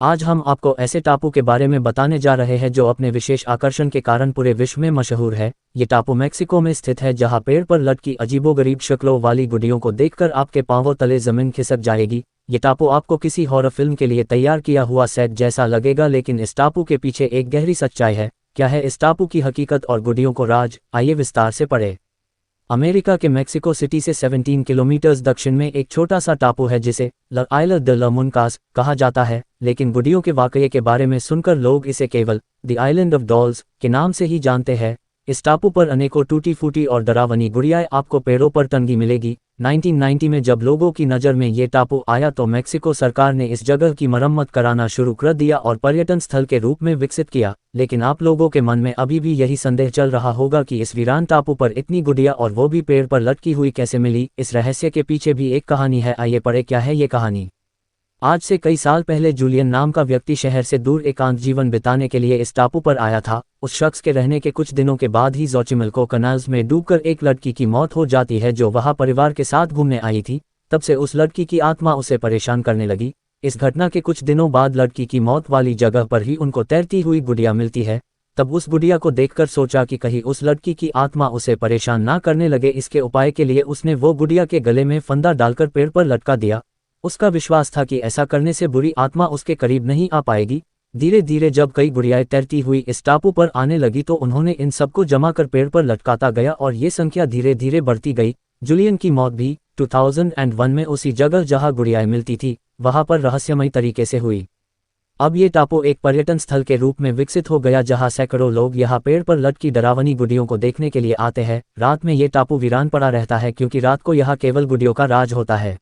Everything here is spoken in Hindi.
आज हम आपको ऐसे टापू के बारे में बताने जा रहे हैं जो अपने विशेष आकर्षण के कारण पूरे विश्व में मशहूर है। ये टापू मेक्सिको में स्थित है, जहां पेड़ पर लटकी अजीबोगरीब शक्लों वाली गुडियों को देखकर आपके पांवों तले जमीन खिसक जाएगी। ये टापू आपको किसी हॉरर फिल्म के लिए तैयार किया हुआ सेट जैसा लगेगा, लेकिन इस टापू के पीछे एक गहरी सच्चाई है। क्या है इस टापू की हकीकत और गुडियों को राज, आइए विस्तार से पढ़ें। अमेरिका के मेक्सिको सिटी से 17 किलोमीटर दक्षिण में एक छोटा सा टापू है जिसे ला आइला दे ला मुनकास कहा जाता है, लेकिन गुडियों के वाकये के बारे में सुनकर लोग इसे केवल द आइलैंड ऑफ डॉल्स के नाम से ही जानते हैं। इस टापू पर अनेकों टूटी फूटी और डरावनी गुड़ियाएं आपको पेड़ों पर टंगी मिलेगी। 1990 में जब लोगों की नज़र में ये टापू आया तो मेक्सिको सरकार ने इस जगह की मरम्मत कराना शुरू कर दिया और पर्यटन स्थल के रूप में विकसित किया। लेकिन आप लोगों के मन में अभी भी यही संदेह चल रहा होगा कि इस वीरान टापू पर इतनी गुड़िया और वो भी पेड़ पर लटकी हुई कैसे मिली। इस रहस्य के पीछे भी एक कहानी है, आइए पढ़े क्या है ये कहानी। आज से कई साल पहले जूलियन नाम का व्यक्ति शहर से दूर एकांत जीवन बिताने के लिए इस टापू पर आया था। उस शख्स के रहने के कुछ दिनों के बाद ही जोचिमिल्को कनाल्स में डूबकर एक लड़की की मौत हो जाती है जो वहां परिवार के साथ घूमने आई थी। तब से उस लड़की की आत्मा उसे परेशान करने लगी। इस घटना के कुछ दिनों बाद लड़की की मौत वाली जगह पर ही उनको तैरती हुई गुड़िया मिलती है। तब उस गुड़िया को देखकर सोचा कि कहीं उस लड़की की आत्मा उसे परेशान ना करने लगे। इसके उपाय के लिए उसने वो गुड़िया के गले में फंदा डालकर पेड़ पर लटका दिया। उसका विश्वास था कि ऐसा करने से बुरी आत्मा उसके करीब नहीं आ पाएगी। धीरे धीरे जब कई गुड़ियाएं तैरती हुई इस टापू पर आने लगी तो उन्होंने इन सबको जमा कर पेड़ पर लटकाता गया और ये संख्या धीरे धीरे बढ़ती गई। जूलियन की मौत भी 2001 में उसी जगह जहां गुड़ियाएं मिलती थी वहां पर रहस्यमयी तरीके से हुई। अब ये टापू एक पर्यटन स्थल के रूप में विकसित हो गया जहां सैकड़ों लोग यहाँ पेड़ पर लटकी डरावनी गुड़ियों को देखने के लिए आते हैं। रात में ये टापू वीरान पड़ा रहता है क्योंकि रात को यहाँ केवल गुड़ियों का राज होता है।